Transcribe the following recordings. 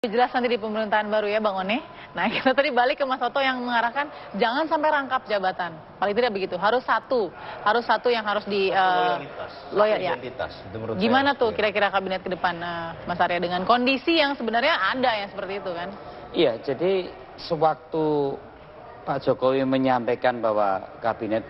Jelas nanti di pemerintahan baru ya Bang One. Nah kita tadi balik ke Mas Oto yang mengarahkan jangan sampai rangkap jabatan. Paling tidak begitu, harus satu yang harus di loyal ya. Gimana tuh kira-kira kabinet ke depan Mas Arya dengan kondisi yang sebenarnya ada yang seperti itu kan? Iya, jadi sewaktu Pak Jokowi menyampaikan bahwa kabinet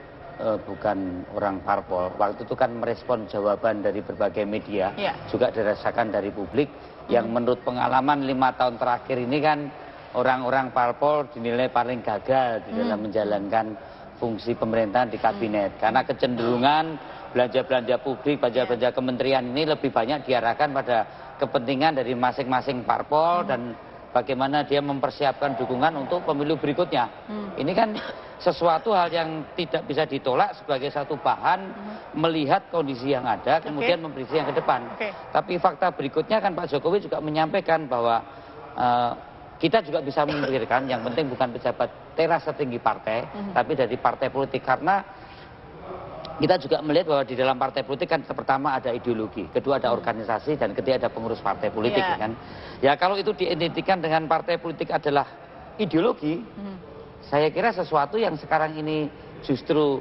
bukan orang parpol, waktu itu kan merespon jawaban dari berbagai media, juga dirasakan dari publik, yang menurut pengalaman 5 tahun terakhir ini kan orang-orang parpol dinilai paling gagal di dalam menjalankan fungsi pemerintahan di kabinet. Karena kecenderungan belanja-belanja publik, belanja-belanja kementerian ini lebih banyak diarahkan pada kepentingan dari masing-masing parpol dan bagaimana dia mempersiapkan dukungan untuk pemilu berikutnya. Ini kan sesuatu hal yang tidak bisa ditolak sebagai satu bahan melihat kondisi yang ada, kemudian mempresisi yang ke depan. Tapi fakta berikutnya kan Pak Jokowi juga menyampaikan bahwa kita juga bisa memikirkan yang penting bukan pejabat teras setinggi partai, tapi dari partai politik. Karena kita juga melihat bahwa di dalam partai politik kan pertama ada ideologi, kedua ada organisasi, dan ketiga ada pengurus partai politik. Kan? Ya kalau itu diidentikan dengan partai politik adalah ideologi, saya kira sesuatu yang sekarang ini justru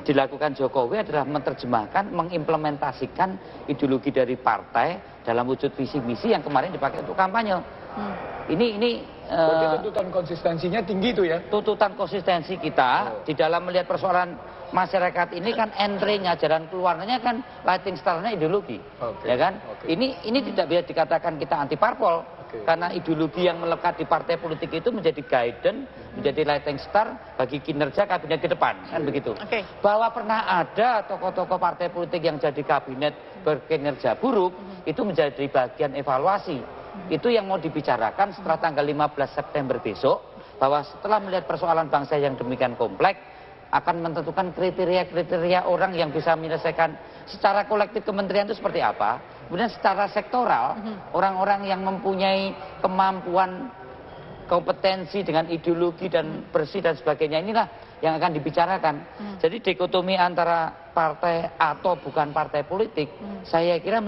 dilakukan Jokowi adalah menerjemahkan, mengimplementasikan ideologi dari partai dalam wujud visi misi yang kemarin dipakai untuk kampanye. Ini tuntutan konsistensinya tinggi itu ya. Tuntutan konsistensi kita di dalam melihat persoalan masyarakat ini kan entry-nya, jalan keluarnya kan lighting star-nya ideologi. Ya kan? Ini tidak bisa dikatakan kita anti parpol. Karena ideologi yang melekat di partai politik itu menjadi guidance, menjadi lighting star bagi kinerja kabinet ke depan, kan begitu. Bahwa pernah ada tokoh-tokoh partai politik yang jadi kabinet berkinerja buruk, itu menjadi bagian evaluasi. Itu yang mau dibicarakan setelah tanggal 15 September besok, bahwa setelah melihat persoalan bangsa yang demikian kompleks, akan menentukan kriteria-kriteria orang yang bisa menyelesaikan secara kolektif kementerian itu seperti apa. Kemudian secara sektoral, orang-orang yang mempunyai kemampuan, kompetensi dengan ideologi dan bersih dan sebagainya, inilah yang akan dibicarakan. Jadi dikotomi antara partai atau bukan partai politik, saya kira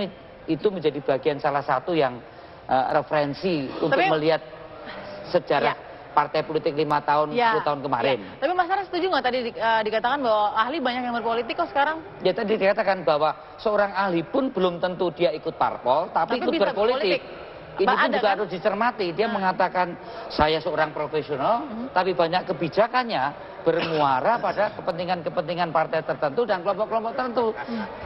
itu menjadi bagian salah satu yang referensi untuk melihat sejarah partai politik 5 tahun, 10 tahun kemarin. Tapi Mas Arya setuju nggak tadi dikatakan bahwa ahli banyak yang berpolitik kok sekarang? Ya tadi dikatakan bahwa seorang ahli pun belum tentu dia ikut parpol, tapi ikut berpolitik. Ini pun juga harus dicermati. Dia mengatakan saya seorang profesional, tapi banyak kebijakannya bermuara pada kepentingan-kepentingan partai tertentu dan kelompok-kelompok tertentu.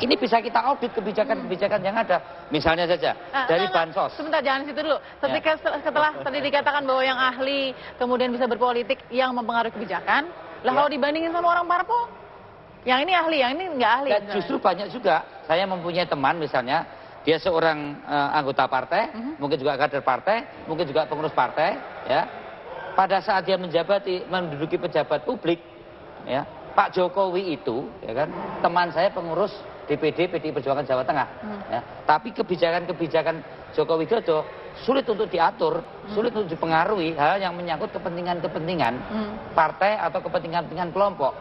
Ini bisa kita audit kebijakan-kebijakan yang ada. Misalnya saja dari bansos. Sebentar, jangan situ dulu. Setelah tadi dikatakan bahwa yang ahli kemudian bisa berpolitik yang mempengaruhi kebijakan, lah kalau dibandingin sama orang parpol, yang ini ahli, yang ini nggak ahli. Dan justru banyak juga. Saya mempunyai teman misalnya, dia seorang anggota partai, mungkin juga kader partai, mungkin juga pengurus partai, ya. Pada saat dia menduduki pejabat publik, ya, Pak Jokowi itu, ya kan, teman saya pengurus DPD PDI Perjuangan Jawa Tengah, ya. Tapi kebijakan-kebijakan Joko Widodo sulit untuk diatur, sulit untuk dipengaruhi hal yang menyangkut kepentingan-kepentingan partai atau kepentingan-kepentingan kelompok.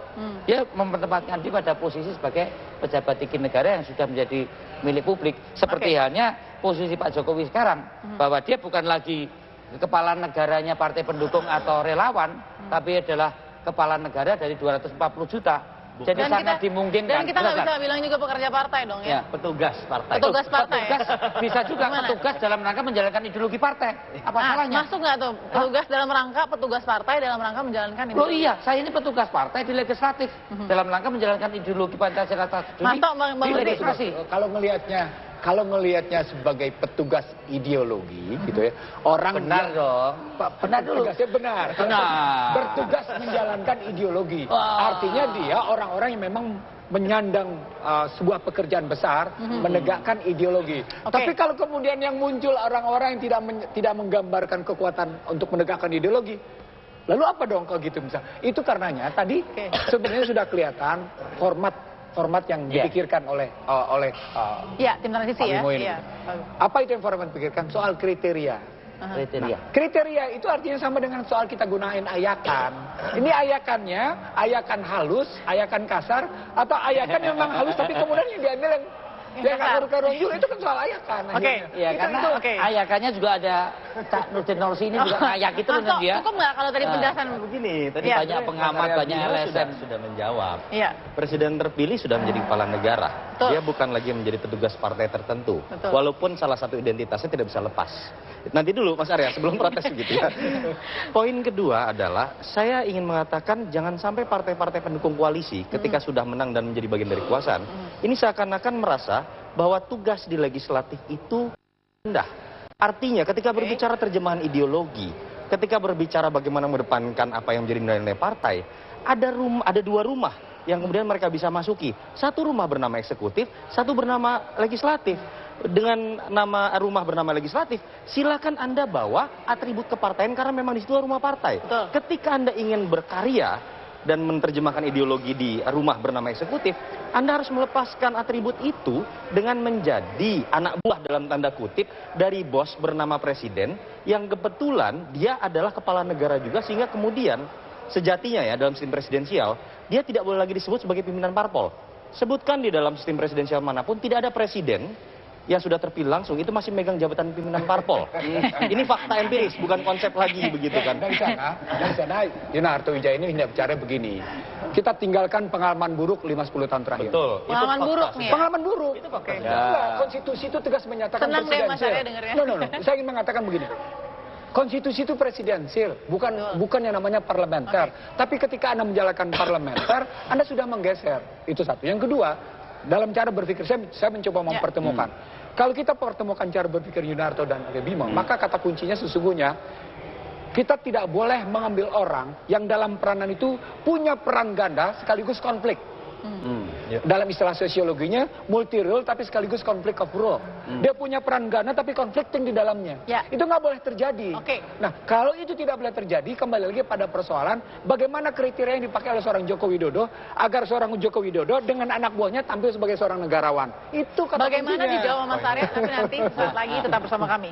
Dia mempertempatkan diri pada posisi sebagai pejabat tinggi negara yang sudah menjadi milik publik. Seperti halnya posisi Pak Jokowi sekarang, bahwa dia bukan lagi kepala negaranya partai pendukung atau relawan, tapi adalah kepala negara dari 240 juta. Jadi sangat dimungkinkan. Dan kita nggak bisa bilang juga pekerja partai dong ya? Petugas partai. Petugas partai. Bisa juga petugas dalam rangka menjalankan ideologi partai. Apa salahnya? Masuk nggak tuh? Petugas dalam rangka petugas partai dalam rangka menjalankan ideologi. Loh iya, saya ini petugas partai di legislatif dalam rangka menjalankan ideologi Pancasila di legislasi. Kalau melihatnya sebagai petugas ideologi, gitu ya, orang benar dong. Benar dulu. Benar. Bertugas menjalankan ideologi. Artinya dia orang-orang yang memang menyandang sebuah pekerjaan besar, menegakkan ideologi. Tapi kalau kemudian yang muncul orang-orang yang tidak menggambarkan kekuatan untuk menegakkan ideologi, lalu apa dong kalau gitu misalnya? Itu karenanya tadi sebenarnya sudah kelihatan format yang dipikirkan oleh tim transisi ya. Apa itu yang format dipikirkan? Soal kriteria. Kriteria itu artinya sama dengan soal kita gunain ayakan. Ini ayakannya, ayakan halus, ayakan kasar, atau ayakan yang memang halus tapi kemudian yang diambil yang Ya nggak karu-karuan juga, itu kan soal ayakan. Oke. Ya, karena ayakannya juga ada Cak Nurdin Nursi ini juga ayak itu dengan dia. Cukup nggak kalau tadi penjelasan begini? Tadi banyak pengamat, banyak LSM sudah menjawab. Iya. Presiden terpilih sudah menjadi kepala negara. Betul. Dia bukan lagi menjadi petugas partai tertentu. Betul. Walaupun salah satu identitasnya tidak bisa lepas. Nanti dulu Mas Arya, sebelum protes begitu ya. Poin kedua adalah saya ingin mengatakan jangan sampai partai-partai pendukung koalisi ketika sudah menang dan menjadi bagian dari kekuasaan, ini seakan-akan merasa bahwa tugas di legislatif itu rendah. Artinya ketika berbicara terjemahan ideologi, ketika berbicara bagaimana mengedepankan apa yang menjadi nilai-nilai partai, ada dua rumah yang kemudian mereka bisa masuki. Satu rumah bernama eksekutif, satu bernama legislatif. Dengan nama rumah bernama legislatif, silakan Anda bawa atribut kepartaian karena memang di situ rumah partai. Betul. Ketika Anda ingin berkarya dan menerjemahkan ideologi di rumah bernama eksekutif, Anda harus melepaskan atribut itu dengan menjadi anak buah dalam tanda kutip dari bos bernama presiden yang kebetulan dia adalah kepala negara juga, sehingga kemudian sejatinya ya dalam sistem presidensial dia tidak boleh lagi disebut sebagai pimpinan parpol. Sebutkan di dalam sistem presidensial manapun tidak ada presiden yang sudah terpilih langsung itu masih megang jabatan pimpinan parpol. Ini fakta empiris, bukan konsep lagi begitu kan. Dari sana Yunarto Wijaya ini hendak bicara begini. Kita tinggalkan pengalaman buruk 5-10 tahun terakhir. Betul. Pengalaman buruk nih ya? Pengalaman buruk. Itu fakta. Konstitusi itu tegas menyatakan Senang deh Mas presidensial. Arya dengarnya. No. Saya ingin mengatakan begini. Konstitusi itu presidensial, bukan yang namanya parlementer. Tapi ketika Anda menjalankan parlementer, Anda sudah menggeser. Itu satu. Yang kedua, dalam cara berpikir, saya mencoba mempertemukan. Kalau kita pertemukan cara berpikir Yunarto dan Bima, maka kata kuncinya sesungguhnya, kita tidak boleh mengambil orang yang dalam peranan itu punya peran ganda sekaligus konflik. Dalam istilah sosiologinya, multi role tapi sekaligus konflik of role. Dia punya peran ganda tapi conflicting di dalamnya. Itu nggak boleh terjadi. Nah, kalau itu tidak boleh terjadi, kembali lagi pada persoalan bagaimana kriteria yang dipakai oleh seorang Joko Widodo agar seorang Joko Widodo dengan anak buahnya tampil sebagai seorang negarawan. Itu kata Bagaimana kuncinya. dijawab Mas Arya, tapi nanti saat lagi tetap bersama kami.